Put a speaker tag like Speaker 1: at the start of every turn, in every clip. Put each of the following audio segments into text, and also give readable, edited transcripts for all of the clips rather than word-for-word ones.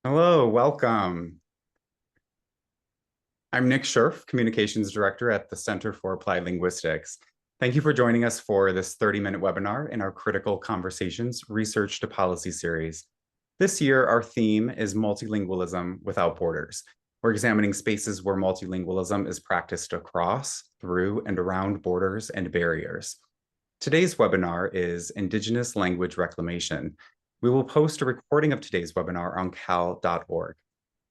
Speaker 1: Hello, welcome. I'm Nick Scherf, Communications Director at the Center for Applied Linguistics. Thank you for joining us for this 30-minute webinar in our Critical Conversations Research to Policy series. This year, our theme is multilingualism without borders. We're examining spaces where multilingualism is practiced across, through, and around borders and barriers. Today's webinar is Indigenous Language Reclamation. We will post a recording of today's webinar on cal.org.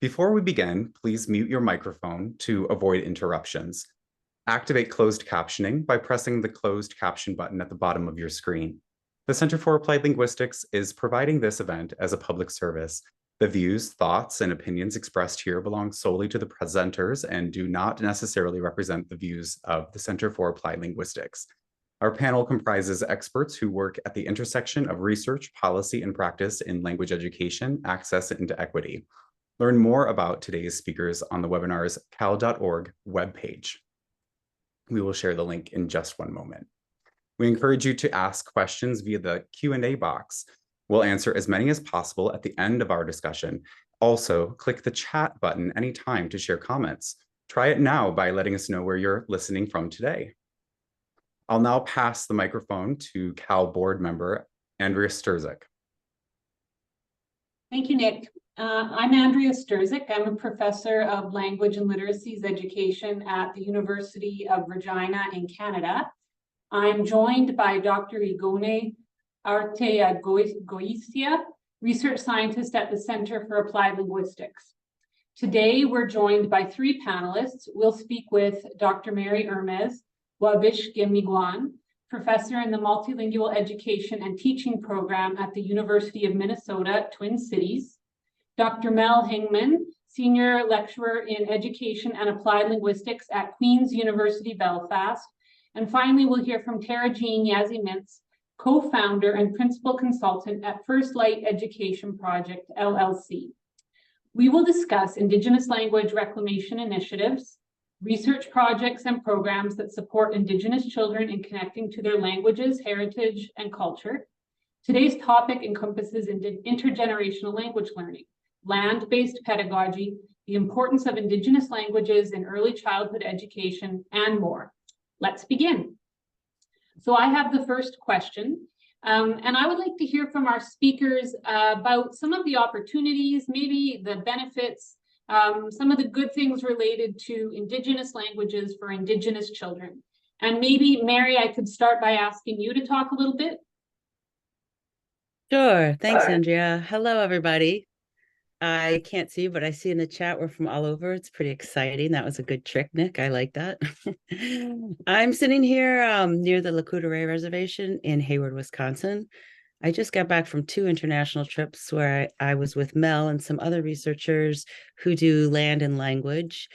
Speaker 1: Before we begin, please mute your microphone to avoid interruptions. Activate closed captioning by pressing the closed caption button at the bottom of your screen. The Center for Applied Linguistics is providing this event as a public service. The views, thoughts, and opinions expressed here belong solely to the presenters and do not necessarily represent the views of the Center for Applied Linguistics. Our panel comprises experts who work at the intersection of research, policy, and practice in language education, access, and equity. Learn more about today's speakers on the webinar's cal.org webpage. We will share the link in just one moment. We encourage you to ask questions via the Q&A box. We'll answer as many as possible at the end of our discussion. Also, click the chat button anytime to share comments. Try it now by letting us know where you're listening from today. I'll now pass the microphone to Cal board member, Andrea Sturzik.
Speaker 2: Thank you, Nick. I'm Andrea Sturzik. I'm a professor of language and literacies education at the University of Regina in Canada. I'm joined by Dr. Igone Arteagoisia, research scientist at the Center for Applied Linguistics. Today, we're joined by three panelists. We'll speak with Dr. Mary Hermes Wabish-Gemiguan, professor in the Multilingual Education and Teaching Program at the University of Minnesota, Twin Cities. Dr. Mel Hingman, senior lecturer in education and applied linguistics at Queen's University, Belfast. And finally, we'll hear from Tara Jean Yazzie-Mintz, co-founder and principal consultant at First Light Education Project, LLC. We will discuss Indigenous language reclamation initiatives, research projects and programs that support Indigenous children in connecting to their languages, heritage, and culture. Today's topic encompasses intergenerational language learning, land-based pedagogy, the importance of Indigenous languages in early childhood education, and more. Let's begin. So I have the first question, and I would like to hear from our speakers about some of the opportunities, maybe the benefits, some of the good things related to Indigenous languages for Indigenous children. And maybe, Mary, I could start by asking you to talk a little bit.
Speaker 3: Sure. Thanks, Andrea. Hello, everybody. I can't see, but I see in the chat we're from all over. It's pretty exciting. That was a good trick, Nick. I like that. I'm sitting here near the Lakota Reservation in Hayward, Wisconsin. I just got back from 2 international trips where I was with Mel and some other researchers who do land and language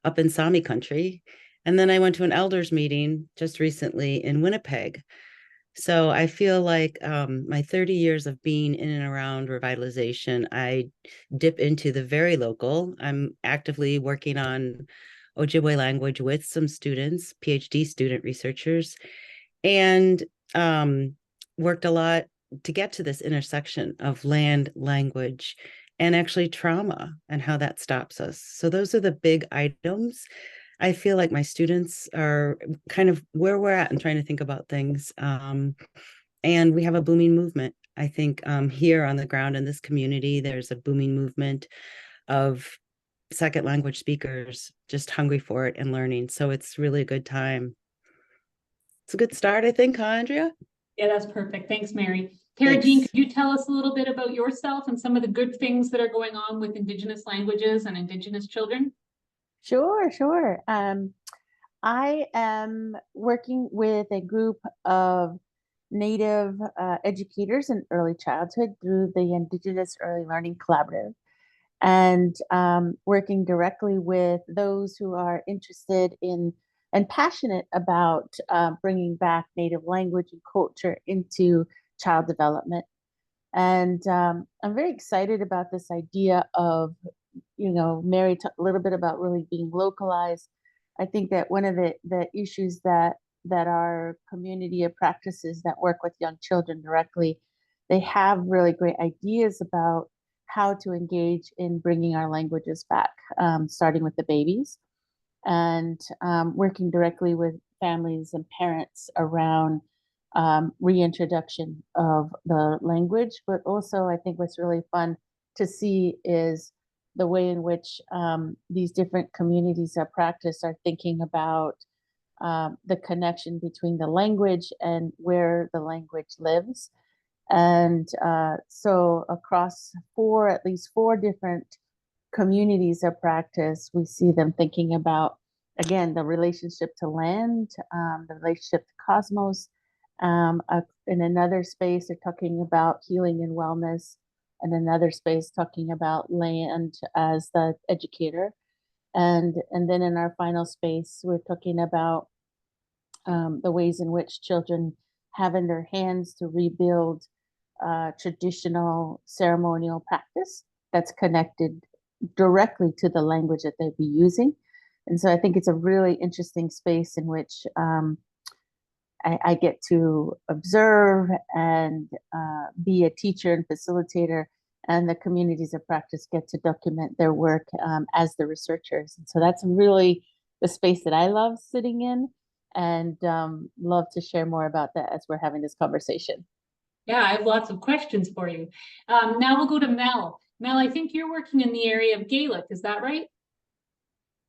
Speaker 3: up in Sami country. And then I went to an elders meeting just recently in Winnipeg. So I feel like my 30 years of being in and around revitalization, I dip into the very local. I'm actively working on Ojibwe language with some students, PhD student researchers, and worked a lot to get to this intersection of land, language, and actually trauma and how that stops us. So those are the big items. I feel like my students are kind of where we're at and trying to think about things. And we have a booming movement. I think here on the ground in this community, there's a booming movement of second language speakers just hungry for it and learning. So it's really a good time. It's a good start, I think, huh, Andrea?
Speaker 2: Yeah, that's perfect. Thanks, Mary. Tara Jean, could you tell us a little bit about yourself and some of the good things that are going on with Indigenous languages and Indigenous children?
Speaker 4: Sure. I am working with a group of Native educators in early childhood through the Indigenous Early Learning Collaborative, and working directly with those who are interested in and passionate about bringing back Native language and culture into child development. And I'm very excited about this idea of, Mary talked a little bit about really being localized. I think that one of the issues that our community of practices that work with young children directly, they have really great ideas about how to engage in bringing our languages back, starting with the babies, and working directly with families and parents around reintroduction of the language. But also, I think what's really fun to see is the way in which these different communities of practice are thinking about the connection between the language and where the language lives. And so across at least four different communities of practice, we see them thinking about, again, the relationship to land, the relationship to cosmos. In another space, they're talking about healing and wellness. In another space, talking about land as the educator. And then in our final space, we're talking about the ways in which children have in their hands to rebuild traditional ceremonial practice that's connected directly to the language that they'd be using. And so I think it's a really interesting space in which I get to observe and be a teacher and facilitator, and the communities of practice get to document their work as the researchers. And so that's really the space that I love sitting in, and love to share more about that as we're having this conversation.
Speaker 2: Yeah, I have lots of questions for you. Now we'll go to Mel. Mel, I think you're working in the area of Gaelic, is that right?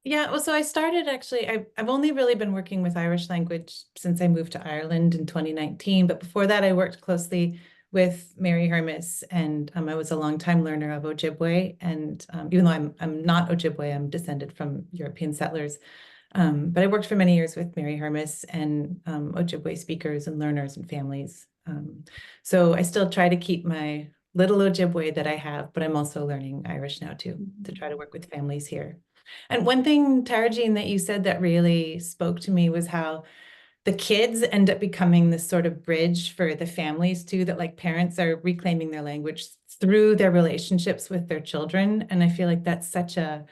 Speaker 5: Yeah, well, so I started actually, I've only really been working with Irish language since I moved to Ireland in 2019. But before that, I worked closely with Mary Hermes, and I was a longtime learner of Ojibwe. And even though I'm not Ojibwe, I'm descended from European settlers. But I worked for many years with Mary Hermes and Ojibwe speakers and learners and families. So I still try to keep my little Ojibwe that I have, but I'm also learning Irish now too, to try to work with families here. And one thing, Tarajine, that you said that really spoke to me was how the kids end up becoming this sort of bridge for the families too, that like parents are reclaiming their language through their relationships with their children. And I feel like that's such a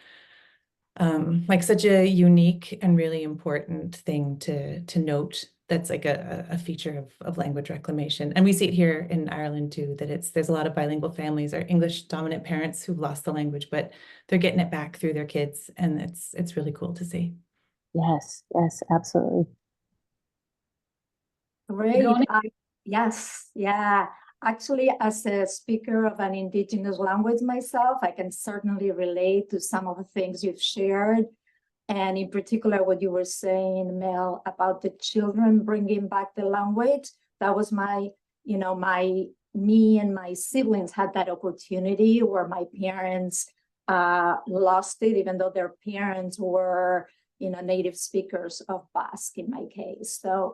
Speaker 5: unique and really important thing to note. That's like a feature of language reclamation. And we see it here in Ireland too, that there's a lot of bilingual families or English dominant parents who've lost the language, but they're getting it back through their kids. And it's really cool to see.
Speaker 4: Yes, absolutely.
Speaker 6: Great.
Speaker 2: Sigourney?
Speaker 6: Yes, yeah. Actually, as a speaker of an indigenous language myself, I can certainly relate to some of the things you've shared. And in particular, what you were saying, Mel, about the children bringing back the language. That was me and my siblings had that opportunity where my parents lost it, even though their parents were, native speakers of Basque in my case. So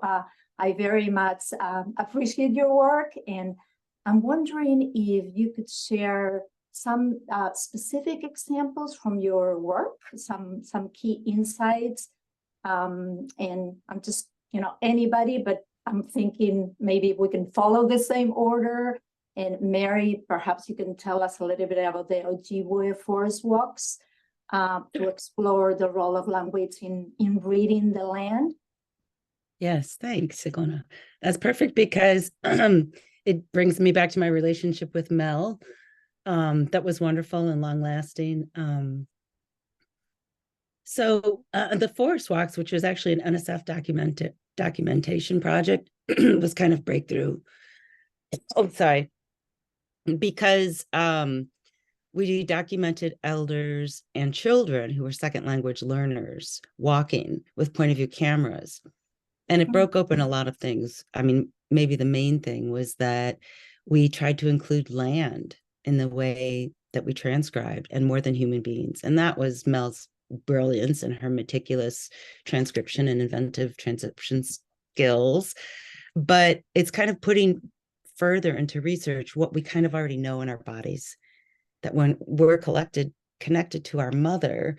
Speaker 6: I very much appreciate your work, and I'm wondering if you could share some specific examples from your work, some key insights. And I'm just, anybody, but I'm thinking maybe we can follow the same order. And Mary, perhaps you can tell us a little bit about the Ojibwe forest walks to explore the role of language in reading the land.
Speaker 3: Yes, thanks, Sigona. That's perfect because it brings me back to my relationship with Mel. That was wonderful and long lasting. So the forest walks, which was actually an NSF documentation project, was kind of breakthrough. Oh, sorry. Because we documented elders and children who were second language learners walking with point of view cameras. And it broke open a lot of things. I mean, maybe the main thing was that we tried to include land in the way that we transcribed, and more than human beings. And that was Mel's brilliance and her meticulous transcription and inventive transcription skills. But it's kind of putting further into research what we kind of already know in our bodies, that when we're connected to our mother,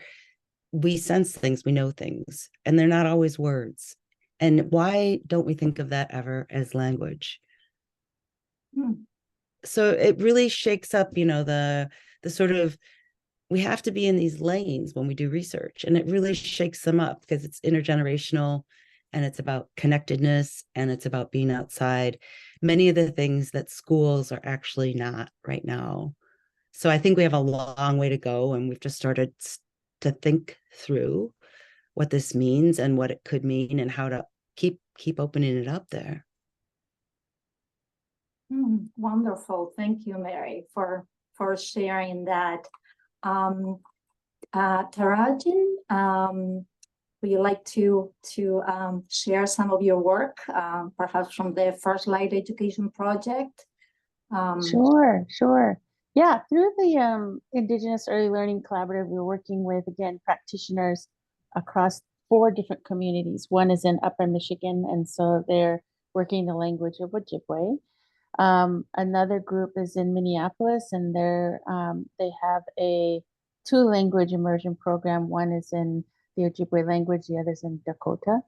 Speaker 3: we sense things, we know things, and they're not always words. And why don't we think of that ever as language? So it really shakes up, the sort of, we have to be in these lanes when we do research, and it really shakes them up because it's intergenerational, and it's about connectedness, and it's about being outside. Many of the things that schools are actually not right now. So I think we have a long way to go, and we've just started to think through what this means and what it could mean and how to keep opening it up there.
Speaker 6: Wonderful. Thank you, Mary, for sharing that. Tarajan, would you like to share some of your work, perhaps from the First Light Education Project?
Speaker 4: Sure. Yeah, through the Indigenous Early Learning Collaborative, we're working with, again, practitioners across 4 different communities. One is in Upper Michigan, and so they're working the language of Ojibwe. Another group is in Minneapolis, and they have a 2-language immersion program. One is in the Ojibwe language, the other is in Dakota.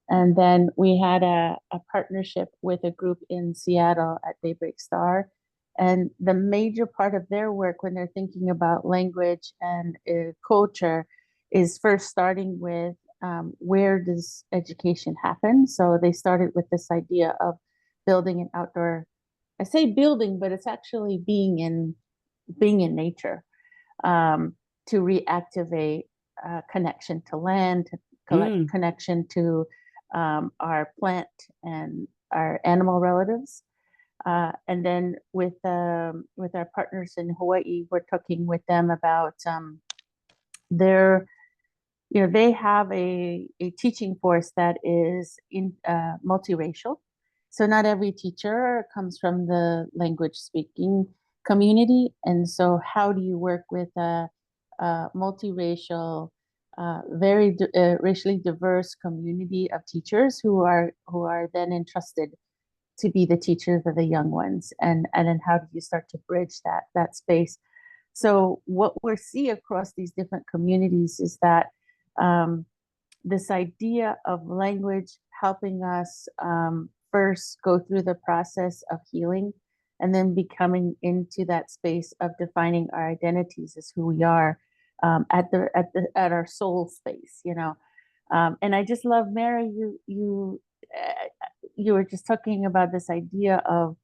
Speaker 4: And then we had a partnership with a group in Seattle at Daybreak Star. And the major part of their work when they're thinking about language and culture is first starting with where does education happen? So they started with this idea of building an outdoor, I say building, but it's actually being in nature, to reactivate connection to land, connection to our plant and our animal relatives. And then with our partners in Hawaii, we're talking with them about they have a teaching force that is multiracial. So not every teacher comes from the language speaking community. And so how do you work with a multiracial, very racially diverse community of teachers who are then entrusted to be the teachers of the young ones, and then how do you start to bridge that space? So what we see across these different communities is that this idea of language helping us first go through the process of healing, and then becoming into that space of defining our identities as who we are, at our soul space, and I just love, Mary, you were just talking about this idea of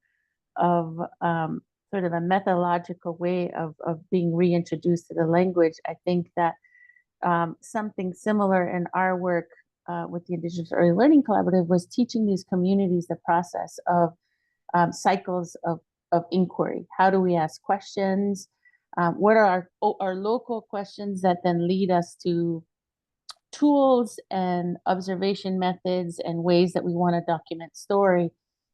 Speaker 4: sort of a methodological way of being reintroduced to the language. I think that something similar in our work with the Indigenous Early Learning Collaborative was teaching these communities the process of cycles of inquiry. How do we ask questions? What are our local questions that then lead us to tools and observation methods and ways that we want to document story?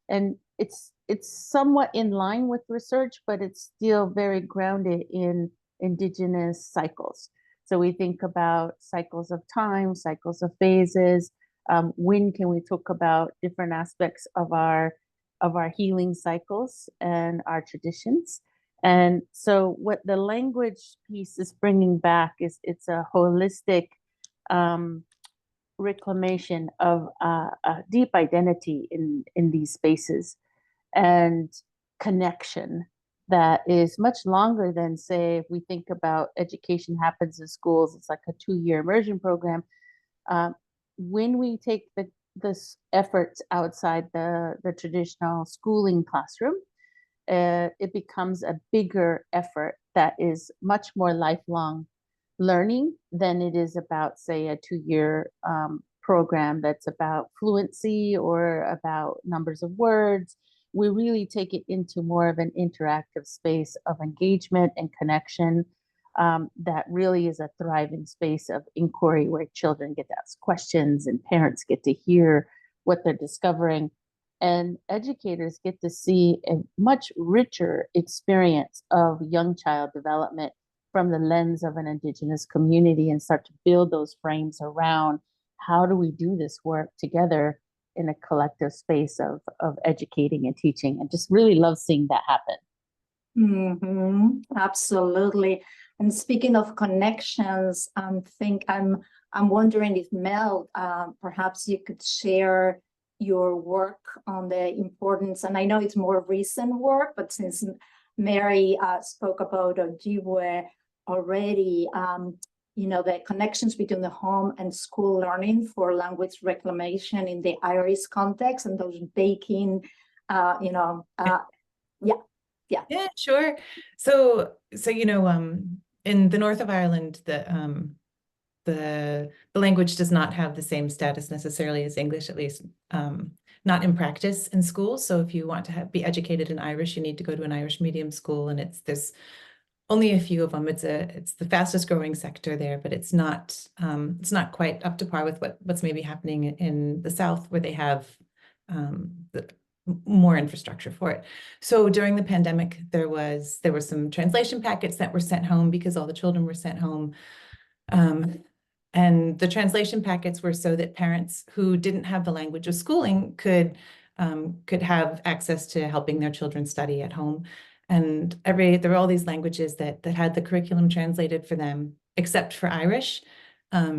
Speaker 4: And it's somewhat in line with research, but it's still very grounded in Indigenous cycles. So we think about cycles of time, cycles of phases. When can we talk about different aspects of our healing cycles and our traditions? And so what the language piece is bringing back is it's a holistic reclamation of a deep identity in these spaces, and connection that is much longer than, say, if we think about education happens in schools, it's like a 2-year immersion program. When we take this efforts outside the traditional schooling classroom, it becomes a bigger effort that is much more lifelong learning than it is about, say, a 2-year program that's about fluency or about numbers of words. We really take it into more of an interactive space of engagement and connection, that really is a thriving space of inquiry where children get to ask questions and parents get to hear what they're discovering. And educators get to see a much richer experience of young child development from the lens of an Indigenous community, and start to build those frames around how do we do this work together in a collective space of educating and teaching, and just really love seeing that happen.
Speaker 6: Absolutely. And speaking of connections, I'm wondering if Mel, perhaps you could share your work on the importance, and I know it's more recent work, but since Mary spoke about Ojibwe already, the connections between the home and school learning for language reclamation in the Irish context, and those baking,
Speaker 5: Yeah, sure. So you know, in the north of Ireland, the language does not have the same status necessarily as English, at least not in practice in schools. So if you want to be educated in Irish, you need to go to an Irish medium school, and there's only a few of them. It's the fastest growing sector there, but it's not quite up to par with what's maybe happening in the South, where they have more infrastructure for it. So during the pandemic, there were some translation packets that were sent home because all the children were sent home. And the translation packets were so that parents who didn't have the language of schooling could have access to helping their children study at home. And there were all these languages that had the curriculum translated for them, except for Irish,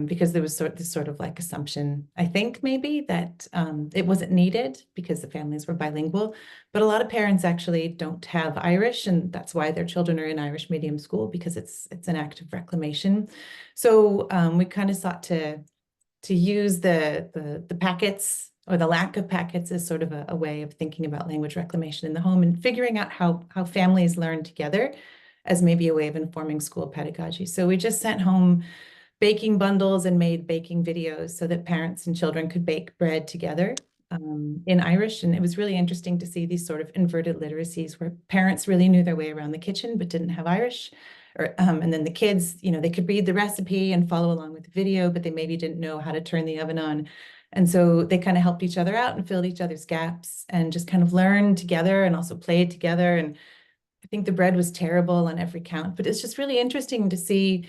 Speaker 5: because there was this sort of like assumption, I think maybe, that it wasn't needed because the families were bilingual. But a lot of parents actually don't have Irish, and that's why their children are in Irish medium school, because it's an act of reclamation. So we kind of sought to use the packets, or the lack of packets, as sort of a way of thinking about language reclamation in the home, and figuring out how families learn together as maybe a way of informing school pedagogy. So we just sent home baking bundles and made baking videos so that parents and children could bake bread together in Irish. And it was really interesting to see these sort of inverted literacies, where parents really knew their way around the kitchen but didn't have Irish. And then the kids, they could read the recipe and follow along with the video, but they maybe didn't know how to turn the oven on. And so they kind of helped each other out and filled each other's gaps, and just kind of learned together and also played together. And I think the bread was terrible on every count, but it's just really interesting to see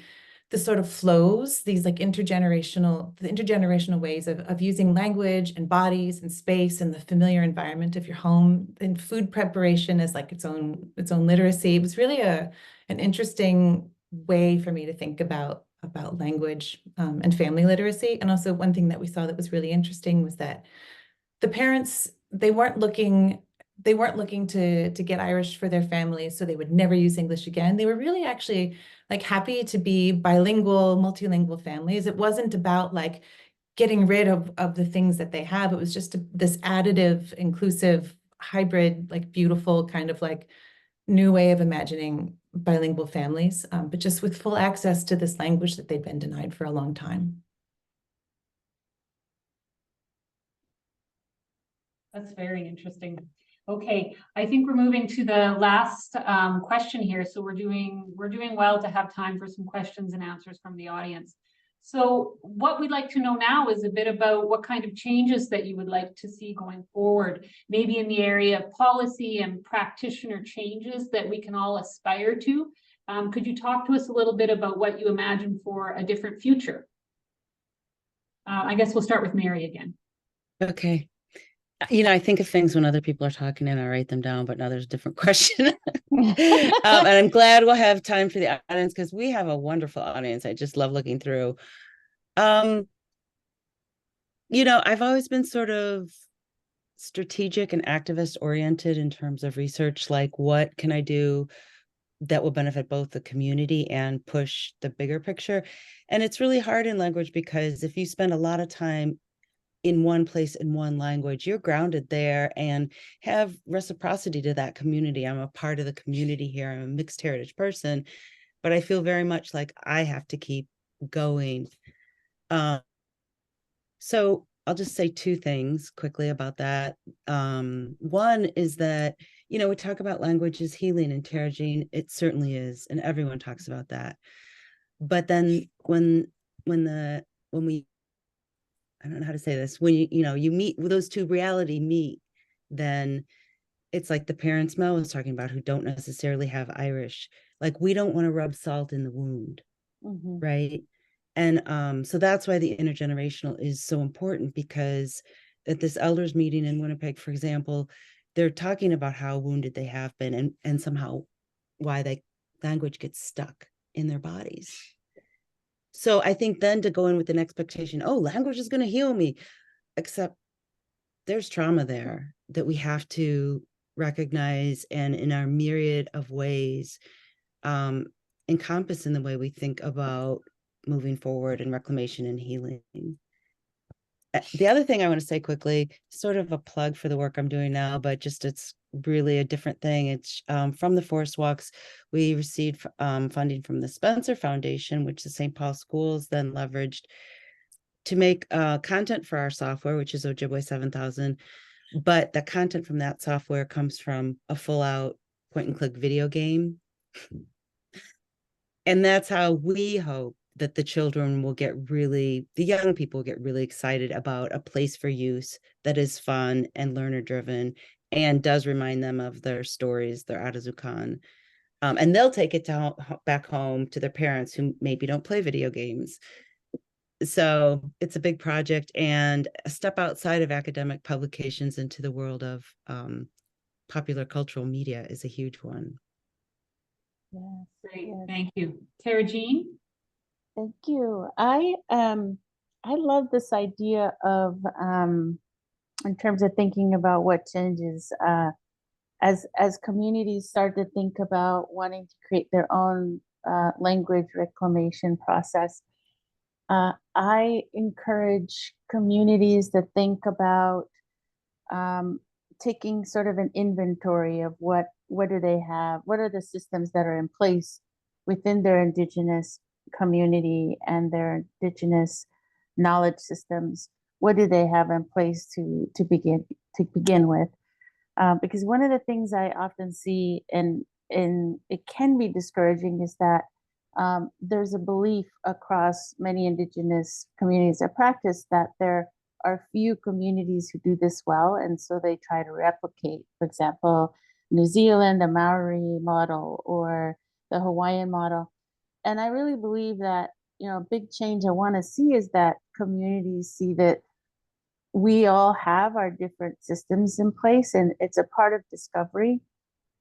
Speaker 5: the sort of flows, these like intergenerational ways of using language and bodies and space and the familiar environment of your home, and food preparation as like its own literacy. It was really an interesting way for me to think about language and family literacy. And also, one thing that we saw that was really interesting was that the parents, they weren't looking to get Irish for their families so they would never use English again. They were really actually like happy to be bilingual, multilingual families. It wasn't about like getting rid of the things that they have. It was just this additive, inclusive, hybrid, like beautiful kind of like new way of imagining bilingual families, but just with full access to this language that they'd been denied for a long time.
Speaker 2: That's very interesting. Okay, I think we're moving to the last question here. So we're doing well to have time for some questions and answers from the audience. So what we'd like to know now is a bit about what kind of changes that you would like to see going forward, maybe in the area of policy and practitioner changes that we can all aspire to. Could you talk to us a little bit about what you imagine for a different future? I guess we'll start with Mary again.
Speaker 3: Okay. I think of things when other people are talking and I write them down, but now there's a different question. And I'm glad we'll have time for the audience, because we have a wonderful audience. I just love looking through. I've always been sort of strategic and activist oriented in terms of research, like what can I do that will benefit both the community and push the bigger picture. And it's really hard in language, because if you spend a lot of time in one place, in one language, you're grounded there and have reciprocity to that community. I'm a part of the community here. I'm a mixed heritage person, but I feel very much like I have to keep going. So I'll just say two things quickly about that. One is that, we talk about language as healing and interaging. It certainly is, and everyone talks about that. But then when we, I don't know how to say this, when you meet, those two reality meet, then it's like the parents Mel was talking about, who don't necessarily have Irish. Like, we don't want to rub salt in the wound, right? And so that's why the intergenerational is so important, because at this elders meeting in Winnipeg, for example, they're talking about how wounded they have been, and somehow why the language gets stuck in their bodies. So I think then to go in with an expectation, oh, language is going to heal me, except there's trauma there that we have to recognize, and in our myriad of ways encompass in the way we think about moving forward in reclamation and healing. The other thing I want to say quickly, sort of a plug for the work I'm doing now, but just it's really a different thing. It's from the Forest Walks. We received funding from the Spencer Foundation, which the St. Paul schools then leveraged to make content for our software, which is Ojibwe 7000. But the content from that software comes from a full out point and click video game. And that's how we hope that the children will get really, the young people get really excited about a place for use that is fun and learner driven and does remind them of their stories, their Atazukan. And they'll take it back home to their parents who maybe don't play video games. So it's a big project and a step outside of academic publications into the world of popular cultural media is a huge one.
Speaker 4: Yes,
Speaker 2: Great,
Speaker 4: yes.
Speaker 2: thank you. Tara Jean?
Speaker 4: Thank you. I love this idea of in terms of thinking about what changes as communities start to think about wanting to create their own language reclamation process. I encourage communities to think about taking sort of an inventory of what do they have, what are the systems that are in place within their Indigenous community and their Indigenous knowledge systems. What do they have in place to begin with? Because one of the things I often see, and it can be discouraging, is that there's a belief across many Indigenous communities of practice that there are few communities who do this well, and so they try to replicate, for example, New Zealand, the Maori model, or the Hawaiian model. And I really believe that, a big change I want to see is that communities see that we all have our different systems in place, and it's a part of discovery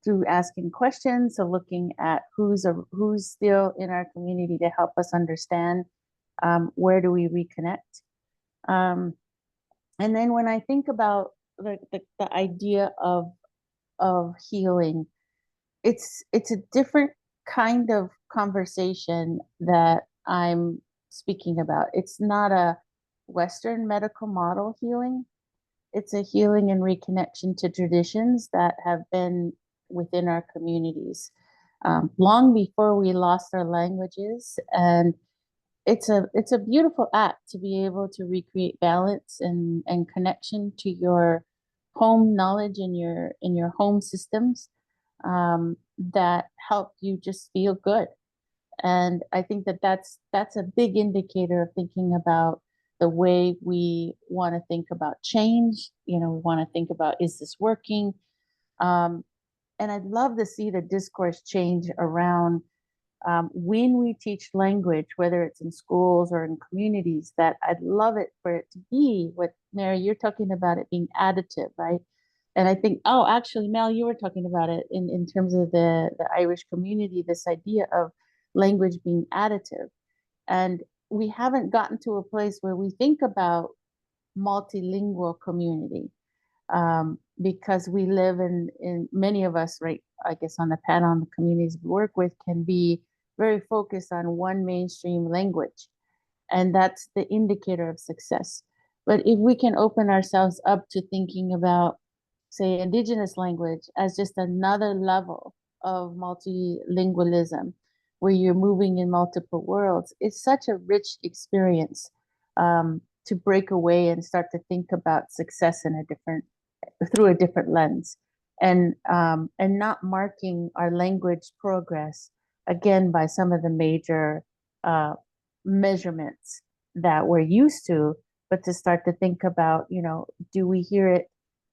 Speaker 4: through asking questions, so looking at who's still in our community to help us understand where do we reconnect. And then when I think about the idea of healing, it's a different kind of conversation that I'm speaking about. It's not a Western medical model healing. It's a healing and reconnection to traditions that have been within our communities long before we lost our languages. And it's a beautiful act to be able to recreate balance and connection to your home knowledge and in your home systems that help you just feel good. And I think that that's a big indicator of thinking about the way we want to think about change. We want to think about, is this working? And I'd love to see the discourse change around when we teach language, whether it's in schools or in communities, that I'd love it for it to be what, Mary, you're talking about it being additive, right? And I think, oh, actually, Mel, you were talking about it in terms of the Irish community, this idea of language being additive. And we haven't gotten to a place where we think about multilingual community because we live in many of us, right, I guess on the panel, on the communities we work with, can be very focused on one mainstream language. And that's the indicator of success. But if we can open ourselves up to thinking about, say, Indigenous language as just another level of multilingualism, where you're moving in multiple worlds, it's such a rich experience to break away and start to think about success through a different lens, and not marking our language progress again by some of the major measurements that we're used to, but to start to think about, do we hear it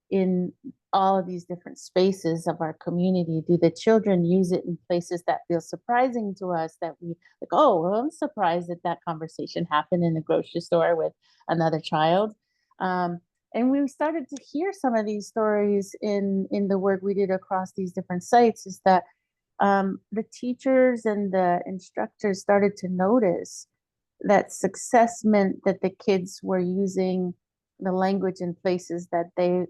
Speaker 4: in all of these different spaces of our community? Do the children use it in places that feel surprising to us, that we like, oh, well, I'm surprised that conversation happened in the grocery store with another child. And we started to hear some of these stories in the work we did across these different sites, is that the teachers and the instructors started to notice that success meant that the kids were using the language in places that they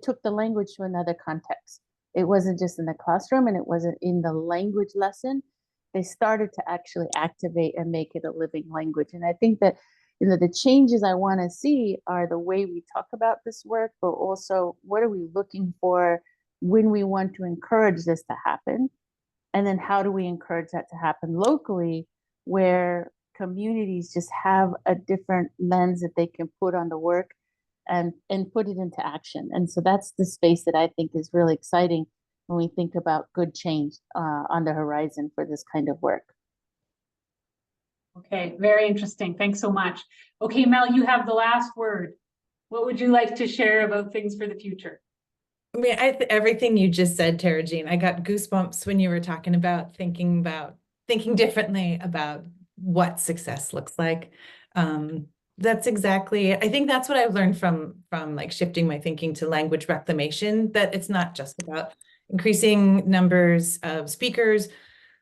Speaker 4: took the language to another context. It wasn't just in the classroom, and it wasn't in the language lesson. They started to actually activate and make it a living language. And I think that the changes I want to see are the way we talk about this work, but also what are we looking for when we want to encourage this to happen? And then how do we encourage that to happen locally, where communities just have a different lens that they can put on the work and put it into action. And so that's the space that I think is really exciting when we think about good change on the horizon for this kind of work.
Speaker 2: Okay, very interesting. Thanks so much. Okay, Mel, you have the last word. What would you like to share about things for the future?
Speaker 5: I mean, everything you just said, Tara Jean, I got goosebumps when you were talking about thinking differently about what success looks like. That's exactly, I think that's what I've learned from like shifting my thinking to language reclamation, that it's not just about increasing numbers of speakers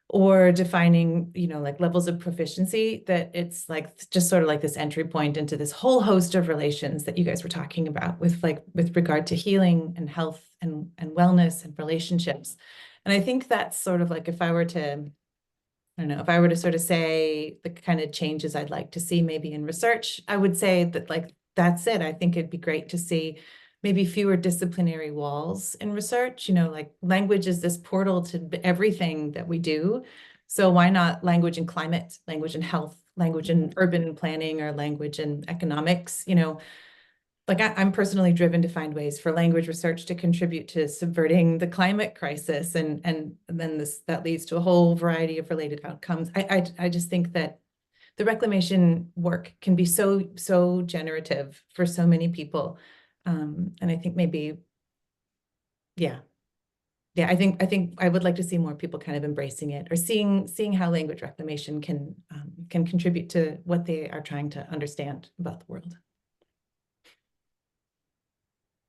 Speaker 5: or defining, like levels of proficiency, that it's like just sort of like this entry point into this whole host of relations that you guys were talking about with regard to healing and health and wellness and relationships. And I think that's sort of like, if I were to sort of say the kind of changes I'd like to see maybe in research, I would say that like, that's it. I think it'd be great to see maybe fewer disciplinary walls in research. Like language is this portal to everything that we do. So why not language and climate, language and health, language and urban planning, or language and economics? Like I'm personally driven to find ways for language research to contribute to subverting the climate crisis, and then that leads to a whole variety of related outcomes. I just think that the reclamation work can be so generative for so many people, and I think maybe, yeah, I think I would like to see more people kind of embracing it, or seeing how language reclamation can contribute to what they are trying to understand about the world.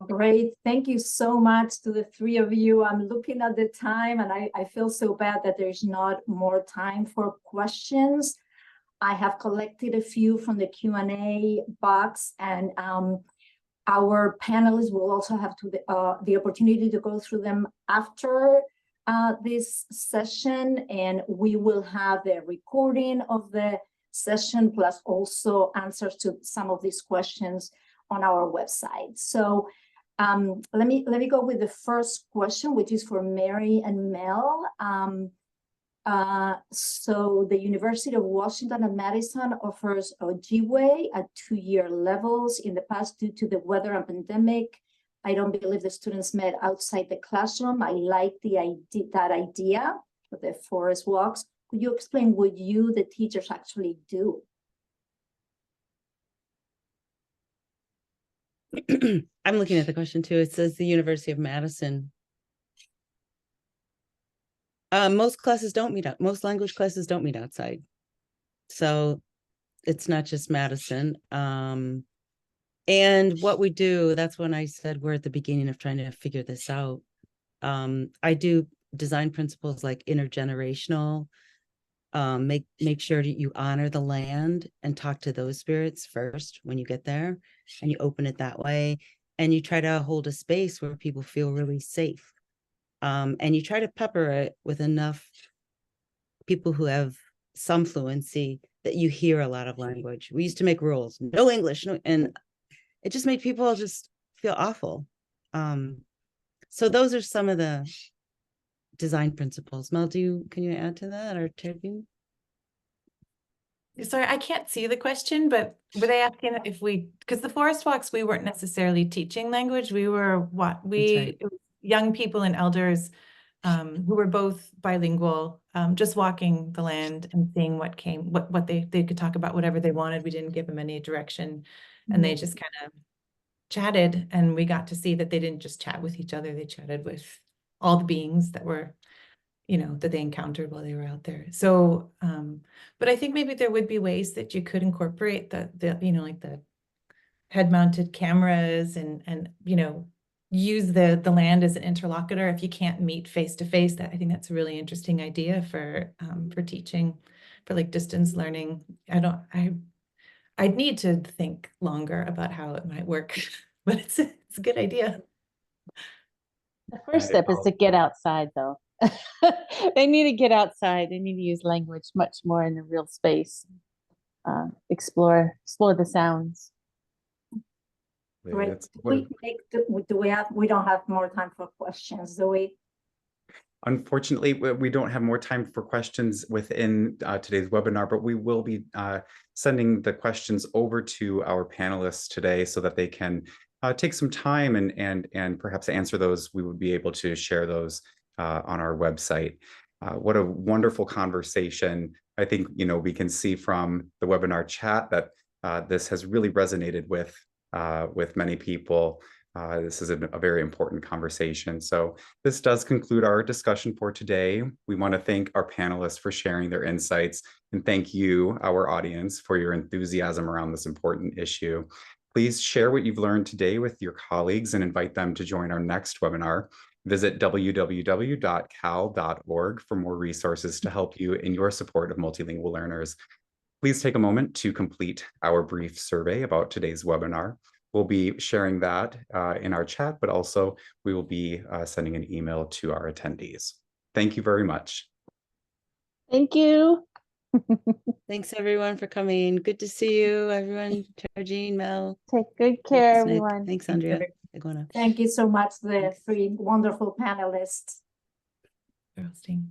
Speaker 6: Great. Thank you so much to the three of you. I'm looking at the time and I feel so bad that there's not more time for questions. I have collected a few from the Q&A box, and our panelists will also have the opportunity to go through them after this session, and we will have the recording of the session plus also answers to some of these questions on our website. So let me go with the first question, which is for Mary and Mel. So the University of Washington and Madison offers Ojibwe at 2-year levels. In the past, due to the weather and pandemic, I don't believe the students met outside the classroom. I like that idea of the forest walks. Could you explain what you, the teachers, actually do?
Speaker 3: I'm looking at the question too. It says the University of Madison. Most classes don't meet out. Most language classes don't meet outside. So it's not just Madison. And what we do, that's when I said we're at the beginning of trying to figure this out. I do design principles like intergenerational. Make sure that you honor the land and talk to those spirits first when you get there, and you open it that way, and you try to hold a space where people feel really safe, and you try to pepper it with enough people who have some fluency that you hear a lot of language. We used to make rules, no English, no, and it just made people just feel awful. So those are some of the design principles. Mel, can you add to that, or Terry?
Speaker 5: Sorry, I can't see the question, but were they asking if because the forest walks, we weren't necessarily teaching language. We were it was young people and elders who were both bilingual, just walking the land and seeing what they could talk about whatever they wanted. We didn't give them any direction, and they just kind of chatted, and we got to see that they didn't just chat with each other, they chatted with all the beings that were, that they encountered while they were out there. So, but I think maybe there would be ways that you could incorporate the like the head-mounted cameras and use the land as an interlocutor if you can't meet face to face. That I think that's a really interesting idea for teaching, for like distance learning. I'd need to think longer about how it might work, but it's a good idea.
Speaker 4: The first step is to get outside, though. They need to get outside. They need to use language much more in the real space. explore the sounds.
Speaker 6: Great.
Speaker 1: It's what a-
Speaker 6: We don't have more time for questions, do we?
Speaker 1: Unfortunately, we don't have more time for questions within today's webinar, but we will be sending the questions over to our panelists today so that they can take some time and perhaps answer those. We would be able to share those on our website. What a wonderful conversation. I think, we can see from the webinar chat that this has really resonated with many people. This is a very important conversation. So this does conclude our discussion for today. We want to thank our panelists for sharing their insights, and thank you, our audience, for your enthusiasm around this important issue. Please share what you've learned today with your colleagues and invite them to join our next webinar. Visit www.cal.org for more resources to help you in your support of multilingual learners. Please take a moment to complete our brief survey about today's webinar. We'll be sharing that in our chat, but also we will be sending an email to our attendees. Thank you very much.
Speaker 4: Thank you.
Speaker 3: Thanks everyone for coming. Good to see you, everyone. Jean, Mel.
Speaker 4: Take good care,
Speaker 3: Thanks, Nick.
Speaker 4: everyone.
Speaker 3: Thanks, Andrea. Iguana.
Speaker 6: Thank you so much, the
Speaker 3: Thanks.
Speaker 6: three wonderful panelists.
Speaker 5: For hosting.